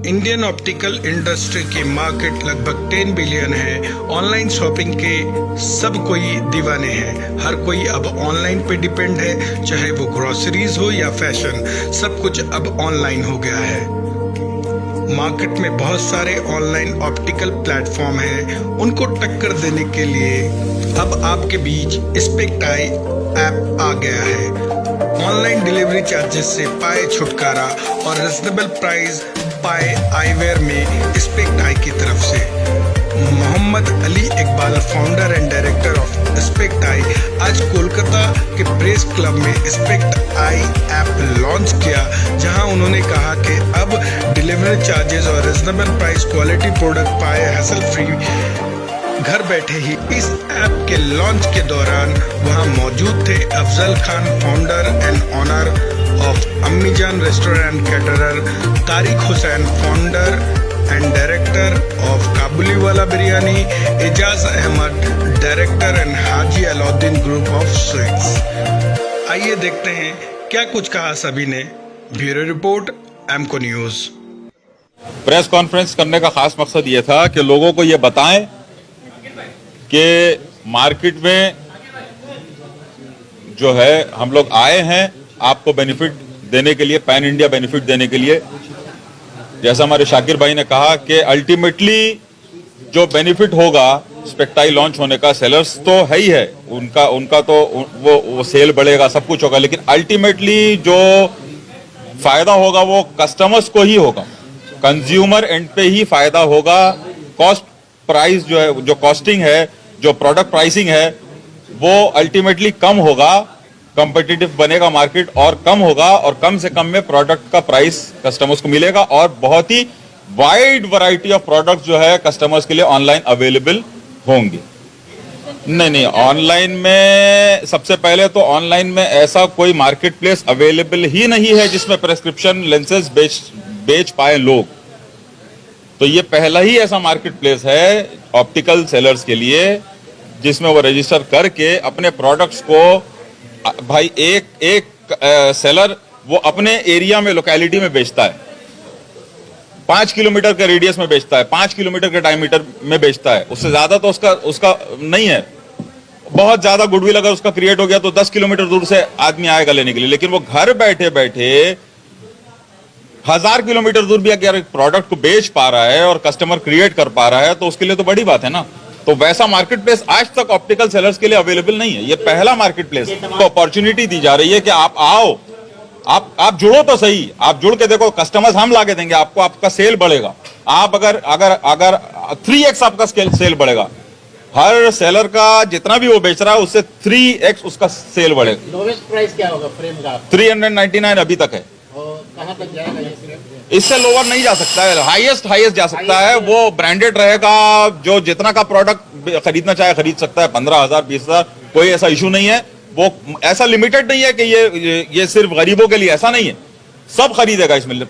Indian optical industry की market लगभग 10 billion है। ऑनलाइन शॉपिंग के सब कोई दीवाने हैं। हर कोई अब ऑनलाइन पे डिपेंड है, चाहे वो ग्रोसरीज हो या फैशन, सब कुछ अब ऑनलाइन हो गया है। मार्केट में बहुत सारे ऑनलाइन ऑप्टिकल प्लेटफॉर्म हैं। उनको टक्कर देने के लिए अब आपके बीच स्पेक्ट आई ऐप आ गया है। ऑनलाइन डिलीवरी चार्जेस से पाए छुटकारा और रिजनेबल प्राइस पाए आईवेयर में स्पेक्ट आई की तरफ से। Mohammad Ali Iqbal, founder and director of Spect Eye, आज कोलकाता के प्रेस क्लब में स्पेक्ट आई ऐप लॉन्च किया, जहां उन्होंने कहा कि अब डिलीवरी चार्जेस और रिजनेबल प्राइस क्वालिटी प्रोडक्ट पाए हैसल फ्री घर बैठे ही। इस ऐप के लॉन्च के दौरान वहां मौजूद थे Afzal Khan, founder and owner of Ammijaan restaurant caterer, Tariq Hussain, founder and director of Kabuli Wala Biryani, Ejaz Ahmed, director and Haji Alauddin group of sweets. आइए देखते हैं क्या कुछ कहा सभी ने। ब्यूरो रिपोर्ट, एमको न्यूज। प्रेस कॉन्फ्रेंस करने का खास मकसद ये था कि लोगों को ये बताएं कि मार्केट में जो है हम लोग आए हैं आपको बेनिफिट देने के लिए, पैन इंडिया बेनिफिट देने के लिए। जैसा हमारे शाकिर भाई ने कहा कि अल्टीमेटली जो बेनिफिट होगा स्पेक्ट आई लॉन्च होने का, सेलर्स तो है ही है, उनका तो वो सेल बढ़ेगा, सब कुछ होगा, लेकिन अल्टीमेटली जो फायदा होगा वो कस्टमर्स को ही होगा, कंज्यूमर एंड पे ही फायदा होगा। कॉस्ट प्राइस जो है, जो कॉस्टिंग है, जो प्रोडक्ट प्राइसिंग है, वो अल्टीमेटली कम होगा, कॉम्पिटिटिव बनेगा मार्केट और कम होगा, और कम से कम में प्रोडक्ट का प्राइस कस्टमर्स को मिलेगा, और बहुत ही वाइड वैरायटी ऑफ प्रोडक्ट जो है कस्टमर्स के लिए ऑनलाइन अवेलेबल होंगे। नहीं, ऑनलाइन में सबसे पहले तो ऑनलाइन में ऐसा कोई मार्केट प्लेस अवेलेबल ही नहीं है जिसमें प्रेस्क्रिप्शन लेंसेज बेच पाए लोग। तो ये पहला ही ऐसा मार्केट प्लेस है ऑप्टिकल सेलर्स के लिए जिसमें वो रजिस्टर करके अपने प्रोडक्ट्स को, भाई एक सेलर वो अपने एरिया में, लोकेलिटी में बेचता है, 5 किलोमीटर के रेडियस में बेचता है, 5 किलोमीटर के डायमीटर में बेचता है, उससे ज्यादा तो उसका नहीं है। बहुत ज्यादा गुडविल अगर उसका क्रिएट हो गया तो 10 किलोमीटर दूर से आदमी आएगा लेने के लिए, लेकिन वो घर बैठे बैठे 1000 किलोमीटर दूर भी अगर एक प्रोडक्ट को बेच पा रहा है और कस्टमर क्रिएट कर पा रहा है तो उसके लिए तो बड़ी बात है ना। तो वैसा मार्केट प्लेस आज तक ऑप्टिकल सेलर्स के लिए अवेलेबल नहीं है। ये पहला मार्केट प्लेस को अपॉर्चुनिटी दी जा रही है कि आप आओ, आप जुड़ो तो सही, आप जुड़ के देखो, कस्टमर्स हम लाके देंगे आपको, आपका सेल बढ़ेगा। आप अगर 3x आपका सेल बढ़ेगा, हर सेलर का जितना भी वो बेच रहा है उससे 3x उसका सेल बढ़ेगा। लोवेस्ट प्राइस क्या होगा फ्रेम का? 399 अभी तक है। कहां तक जाएगा ये फ्रेम? इससे लोअर नहीं जा सकता है, हाईएस्ट जा सकता है। वो ब्रांडेड रहेगा, जो जितना का प्रोडक्ट खरीदना चाहे खरीद सकता है, 15,000 20,000, कोई ऐसा इशू नहीं है। वो ऐसा लिमिटेड नहीं है कि ये सिर्फ गरीबों के लिए, ऐसा नहीं है, सब खरीदेगा इसमें।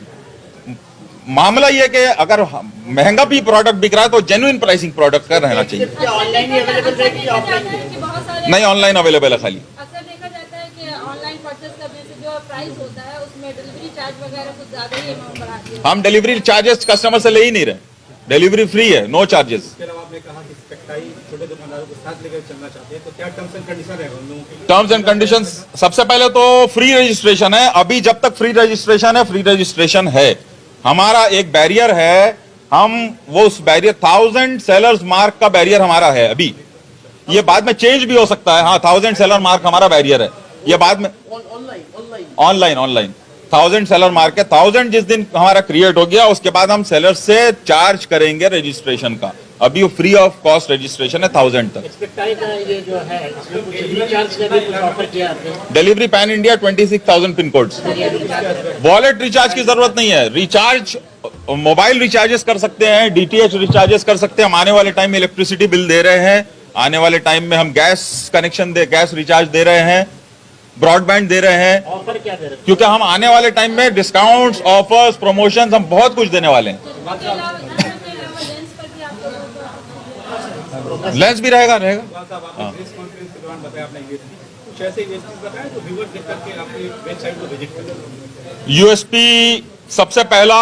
मामला ये कि अगर महंगा भी प्रोडक्ट बिक रहा है तो जेन्युइन प्राइसिंग प्रोडक्ट का रहना चाहिए। ऑनलाइन ही अवेलेबल रहेगी, ऑफलाइन नहीं, ऑनलाइन अवेलेबल है खाली। अक्सर देखा जाता है कि ऑनलाइन परचेस करने से जो प्राइस होता है उसमें डिलीवरी चार्ज वगैरह कुछ ज्यादा ही अमाउंट बढ़ा दिया। हम डिलीवरी चार्जेस कस्टमर से ले ही नहीं रहे, डिलीवरी फ्री है, नो चार्जेस। इसके अलावा आपने कहा कि स्पेक्ट आई छोटे दुकानदारों को साथ लेकर चलना चाहते हैं, तो क्या टर्म्स एंड कंडीशन रहेगा उन लोगों के? टर्म्स एंड कंडीशंस सबसे पहले तो फ्री रजिस्ट्रेशन है। अभी जब तक फ्री रजिस्ट्रेशन है, हमारा एक बैरियर है, हम वो उस बैरियर 1000 सेलर्स मार्क का बैरियर हमारा है अभी। ये बाद में चेंज भी हो सकता है। हाँ, 1000 सेलर मार्क हमारा बैरियर है। ये बाद में ऑनलाइन 1000 सेलर मार्क है। 1000 जिस दिन हमारा क्रिएट हो गया उसके बाद हम सेलर से चार्ज करेंगे रजिस्ट्रेशन का। अभी वो फ्री ऑफ कॉस्ट रजिस्ट्रेशन है 1000 तक। स्पेक्ट आई का ये जो है इसमें कुछ रिचार्ज का भी कुछ ऑफर किया आपने? Delivery pan India 26,000 pin codes. Wallet recharge की जरूरत नहीं है। रिचार्ज मोबाइल रिचार्जेस कर सकते हैं, डीटीएच रिचार्जेस कर सकते हैं। हम आने वाले टाइम में इलेक्ट्रिसिटी बिल दे रहे हैं, आने वाले टाइम में हम गैस रिचार्ज दे रहे हैं, ब्रॉडबैंड दे रहे हैं। ऑफर क्या दे रहे हैं? क्योंकि हम आने वाले टाइम में डिस्काउंट्स, ऑफर्स, प्रमोशंस, हम बहुत कुछ देने वाले हैं। लेंस भी रहेगा। साहब, आपने प्रेस कॉन्फ्रेंस के दौरान बताया आपने यूएसपी, कुछ ऐसे यूएसपी बताया जो व्यूअर्स देख करके आपकी वेबसाइट को विजिट करें। यूएसपी सबसे पहला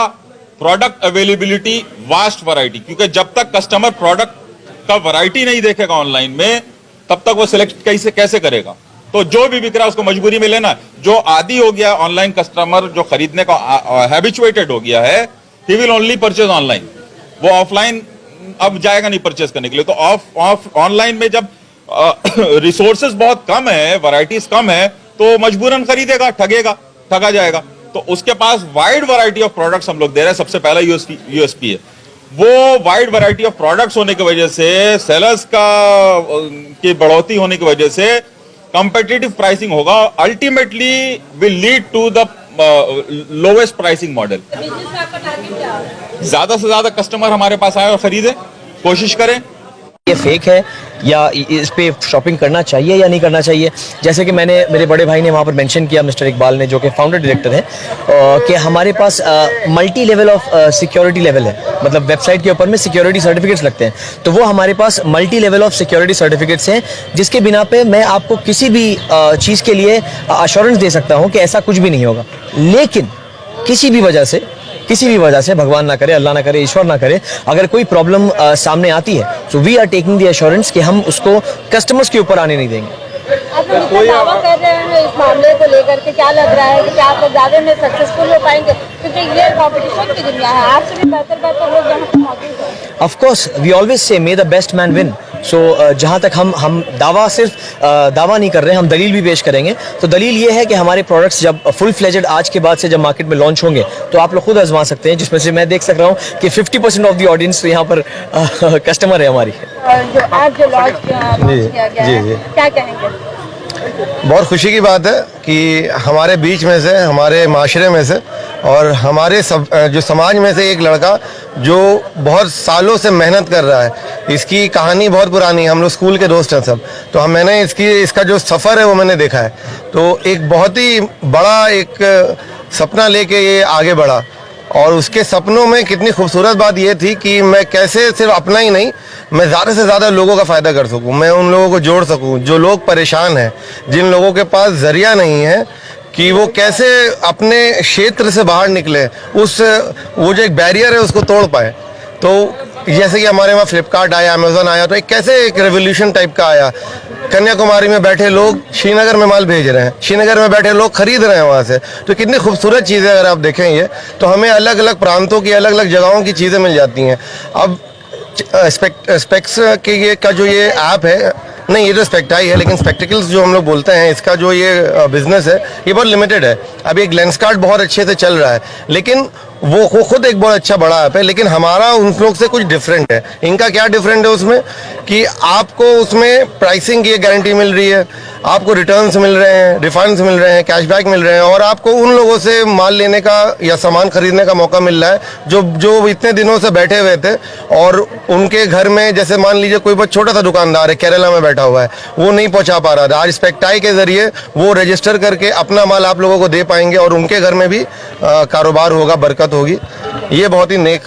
प्रोडक्ट अवेलेबिलिटी, वास्ट वैरायटी, क्योंकि जब तक कस्टमर प्रोडक्ट का वैरायटी नहीं देखेगा ऑनलाइन में, तब तक वो सिलेक्ट कैसे करेगा। तो जो भी बिक रहा है उसको मजबूरी में लेना। जो आदी हो गया ऑनलाइन कस्टमर, जो खरीदने का हैबिचुएटेड हो गया है, he will only purchase online, वो ऑफलाइन अब जाएगा नहीं परचेज करने के लिए। तो ऑनलाइन में जब रिसोर्सेज बहुत कम है, वैरायटीज कम है, तो मजबूरन खरीदेगा, ठगा जाएगा। तो उसके पास वाइड वैरायटी ऑफ प्रोडक्ट्स हम लोग दे रहे हैं। सबसे पहला यूएसपी है वो वाइड वैरायटी ऑफ प्रोडक्ट्स होने की वजह से, सेलर्स की बढ़ोतरी होने की वजह से कंपेटिटिव प्राइसिंग होगा, ultimately will lead to the lowest pricing model. Business में आपका टारगेट क्या है? ज्यादा से ज्यादा कस्टमर हमारे पास आए और खरीदे, कोशिश करें। ये फेक है या इस पे शॉपिंग करना चाहिए या नहीं करना चाहिए। जैसे कि मेरे बड़े भाई ने वहाँ पर मेंशन किया, मिस्टर इकबाल ने, जो कि फाउंडर डायरेक्टर हैं, कि हमारे पास multi level of security level है। मतलब वेबसाइट के ऊपर में सिक्योरिटी सर्टिफिकेट्स लगते हैं, तो वो हमारे पास multi level of security certificates हैं, जिसके बिना पे मैं आपको किसी भी चीज़ के लिए अश्योरेंस दे सकता हूँ कि ऐसा कुछ भी नहीं होगा। लेकिन किसी भी वजह से भगवान ना करे, अल्लाह ना करे, ईश्वर ना करे, अगर कोई प्रॉब्लम सामने आती है, तो we are taking the assurance कि हम उसको कस्टमर्स के ऊपर आने नहीं देंगे। आप लोग इतना दावा कर रहे हैं इस मामले को लेकर के, क्या लग रहा है कि क्या आप लोग ज्यादा में सक्सेसफुल हो पाएंगे? क्योंकि ये कंपटीशन की दुनिया है, आपसे भी बेहतर लोग यहाँ पर मौजूद हैं। Of course we always say may the best man win. So जहाँ तक हम दावा सिर्फ दावा नहीं कर रहे हैं, हम दलील भी पेश करेंगे। तो दलील ये है कि हमारे प्रोडक्ट्स जब फुल फ्लेजेड आज के बाद से जब मार्केट में लॉन्च होंगे, तो आप लोग खुद आजमा सकते हैं, जिसमें से मैं देख सक रहा हूँ कि 50% ऑफ द ऑडियंस तो यहाँ पर कस्टमर है हमारी। और जो आज जो लॉन्च किया गया है, क्या कहेंगे? बहुत खुशी की बात है कि हमारे बीच में से, हमारे माशरे में से और हमारे जो समाज में से एक लड़का जो बहुत सालों से मेहनत कर रहा है, इसकी कहानी बहुत पुरानी है, हम लोग स्कूल के दोस्त हैं सब, तो मैंने इसका जो सफ़र है वो मैंने देखा है। तो एक बहुत ही बड़ा एक सपना लेके ये आगे बढ़ा, और उसके सपनों में कितनी खूबसूरत बात ये थी कि मैं कैसे सिर्फ अपना ही नहीं, मैं ज़्यादा से ज़्यादा लोगों का फ़ायदा कर सकूं, मैं उन लोगों को जोड़ सकूं जो लोग परेशान हैं, जिन लोगों के पास ज़रिया नहीं है, कि वो कैसे अपने क्षेत्र से बाहर निकले, वो जो एक बैरियर है उसको तोड़ पाए। तो जैसे कि हमारे वहाँ फ्लिपकार्ट आया, अमेज़न आया, तो एक कैसे एक रेवोल्यूशन टाइप का आया। कन्याकुमारी में बैठे लोग श्रीनगर में माल भेज रहे हैं, श्रीनगर में बैठे लोग खरीद रहे हैं वहाँ से। तो कितनी खूबसूरत चीज़ें अगर आप देखें ये, तो हमें अलग अलग प्रांतों की, अलग अलग जगहों की चीज़ें मिल जाती हैं। अब स्पेक्स के ये का जो ये ऐप है, नहीं ये तो स्पेक्टाई है, लेकिन स्पेक्टिकल्स जो हम लोग बोलते हैं, इसका जो ये बिज़नेस है ये बहुत लिमिटेड है। अभी एक लेंसकार्ट बहुत अच्छे से चल रहा है, लेकिन वो खुद एक बहुत अच्छा बड़ा ऐप है, लेकिन हमारा उन लोग से कुछ डिफरेंट है। इनका क्या डिफरेंट है उसमें कि आपको उसमें प्राइसिंग की गारंटी मिल रही है, आपको रिटर्न्स मिल रहे हैं, रिफंड्स मिल रहे हैं, कैशबैक मिल रहे हैं, और आपको उन लोगों से माल लेने का या सामान खरीदने का मौका मिल रहा है जो इतने दिनों से बैठे हुए थे, और उनके घर में, जैसे मान लीजिए कोई बहुत छोटा सा दुकानदार है, केरला में बैठा हुआ है, वो नहीं पहुंचा पा रहा था, आज स्पेक्टाई के जरिए वो रजिस्टर करके अपना माल आप लोगों को दे पाएंगे, और उनके घर में भी कारोबार होगा, बरकत होगी। ये बहुत ही नेक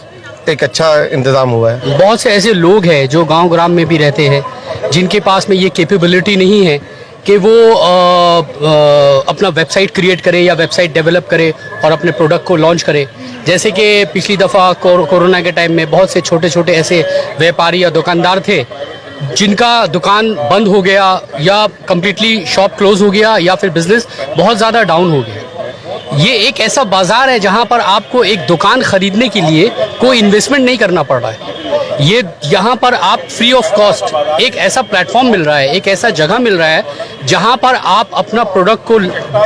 एक अच्छा इंतजाम हुआ है। बहुत से ऐसे लोग हैं जो गांव ग्राम में भी रहते हैं, जिनके पास में ये कैपेबिलिटी नहीं है कि वो अपना वेबसाइट क्रिएट करे या वेबसाइट डेवलप करे और अपने प्रोडक्ट को लॉन्च करे। जैसे कि पिछली दफ़ा कोरोना के टाइम में बहुत से छोटे छोटे ऐसे व्यापारी या दुकानदार थे जिनका दुकान बंद हो गया, या कम्प्लीटली शॉप क्लोज हो गया, या फिर बिजनेस बहुत ज़्यादा डाउन हो गया। ये एक ऐसा बाज़ार है जहाँ पर आपको एक दुकान ख़रीदने के लिए कोई इन्वेस्टमेंट नहीं करना पड़ रहा है। ये यहाँ पर आप फ्री ऑफ कॉस्ट एक ऐसा प्लेटफॉर्म मिल रहा है, एक ऐसा जगह मिल रहा है जहाँ पर आप अपना प्रोडक्ट को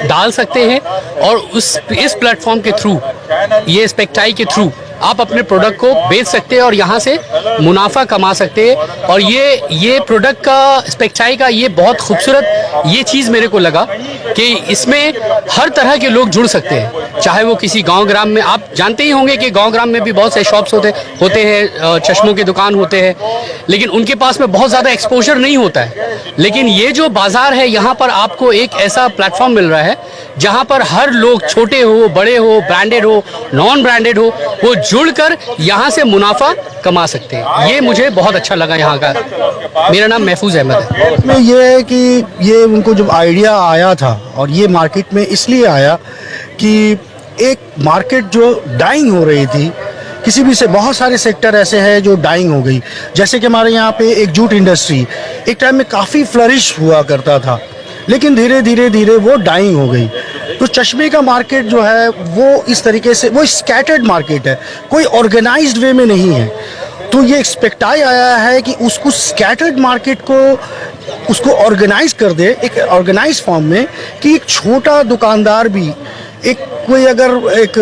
डाल सकते हैं, और इस प्लेटफॉर्म के थ्रू, ये स्पेक्टाई के थ्रू आप अपने प्रोडक्ट को बेच सकते हैं और यहाँ से मुनाफा कमा सकते हैं। और ये प्रोडक्ट का, स्पेक्टाई का ये बहुत खूबसूरत ये चीज़ मेरे को लगा कि इसमें हर तरह के लोग जुड़ सकते हैं, चाहे वो किसी गांव ग्राम में, आप जानते ही होंगे कि गांव ग्राम में भी बहुत से शॉप्स होते हैं, चश्मों के दुकान होते हैं, लेकिन उनके पास में बहुत ज़्यादा एक्सपोजर नहीं होता है। लेकिन ये जो बाज़ार है, यहाँ पर आपको एक ऐसा प्लेटफॉर्म मिल रहा है जहाँ पर हर लोग, छोटे हो, बड़े हो, ब्रांडेड हो, नॉन ब्रांडेड हो, वो जुड़कर यहाँ से मुनाफा कमा सकते हैं। ये मुझे बहुत अच्छा लगा यहाँ का। मेरा नाम महफूज अहमद है। इसमें यह है कि ये उनको जब आइडिया आया था, और ये मार्केट में इसलिए आया कि एक मार्केट जो डाइंग हो रही थी, किसी भी से बहुत सारे सेक्टर ऐसे हैं जो डाइंग हो गई। जैसे कि हमारे यहाँ पे एक जूट इंडस्ट्री एक टाइम में काफ़ी फ्लरिश हुआ करता था, लेकिन धीरे धीरे धीरे वो डाइंग हो गई। तो चश्मे का मार्केट जो है वो इस तरीके से वो स्कैटर्ड मार्केट है, कोई ऑर्गेनाइज्ड वे में नहीं है। तो ये एक्सपेक्टाई आया है कि उसको स्कैटर्ड मार्केट को उसको ऑर्गेनाइज कर दे एक ऑर्गेनाइज फॉर्म में, कि एक छोटा दुकानदार भी एक कोई अगर एक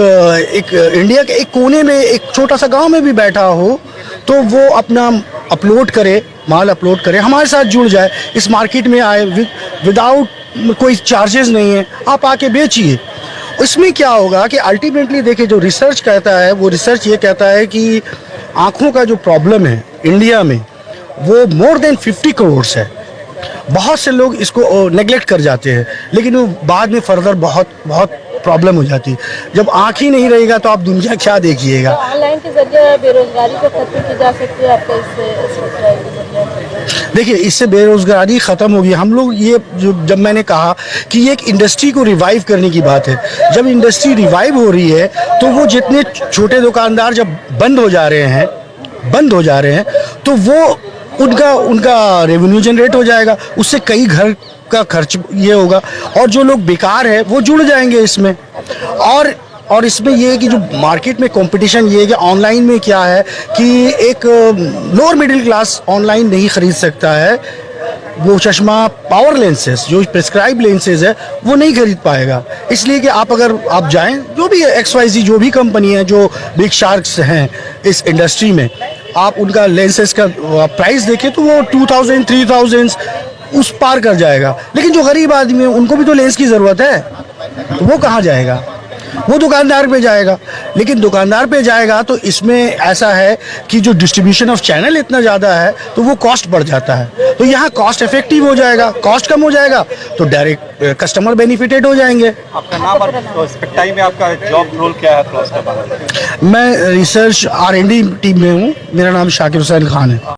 इंडिया के एक कोने में एक छोटा सा गांव में भी बैठा हो तो वो अपना अपलोड करे, माल अपलोड करे, हमारे साथ जुड़ जाए, इस मार्केट में आए, विदाउट कोई चार्जेस नहीं है, आप आके बेचिए। इसमें क्या होगा कि अल्टीमेटली देखिए जो रिसर्च कहता है वो रिसर्च ये कहता है कि आँखों का जो प्रॉब्लम है इंडिया में वो मोर देन 50 करोड़ है। बहुत से लोग इसको नेग्लेक्ट कर जाते हैं, लेकिन वो बाद में फर्दर बहुत प्रॉब्लम हो जाती है। जब आँख ही नहीं रहेगा तो आप दुनिया क्या देखिएगा। ऑनलाइन के जरिए बेरोजगारी को खत्म की जा सकती है आपका इससे? देखिए इससे बेरोजगारी ख़त्म होगी। हम लोग ये जब मैंने कहा कि ये एक इंडस्ट्री को रिवाइव करने की बात है, जब इंडस्ट्री रिवाइव हो रही है तो वो जितने छोटे दुकानदार जब बंद हो जा रहे हैं तो वो उनका रेवेन्यू जनरेट हो जाएगा, उससे कई घर का खर्च ये होगा, और जो लोग बेकार है वो जुड़ जाएंगे इसमें। और इसमें ये है कि जो मार्केट में कंपटीशन ये है कि ऑनलाइन में क्या है कि एक लोअर मिडिल क्लास ऑनलाइन नहीं खरीद सकता है, वो चश्मा पावर लेंसेज जो प्रिस्क्राइब लेंसेज है वो नहीं खरीद पाएगा। इसलिए कि अगर आप जाएं, जो भी XYZ जो भी कंपनी है जो बिग शार्क्स हैं इस इंडस्ट्री में, आप उनका लेंसेज का प्राइस देखें तो वो 2000 3000 उस पार कर जाएगा। लेकिन जो गरीब आदमी है उनको भी तो लेंस की ज़रूरत है, तो वो कहाँ जाएगा? वो दुकानदार पे जाएगा। लेकिन दुकानदार पे जाएगा तो इसमें ऐसा है कि जो डिस्ट्रीब्यूशन ऑफ चैनल इतना ज़्यादा है तो वो कॉस्ट बढ़ जाता है। तो यहाँ कॉस्ट इफेक्टिव हो जाएगा, कॉस्ट कम हो जाएगा तो डायरेक्ट कस्टमर बेनिफिटेड हो जाएंगे। आपका नाम और स्पेक्टाई में आपका जॉब रोल क्या है? मैं रिसर्च R&D टीम में हूँ, मेरा नाम शाकिर हुसैन खान है।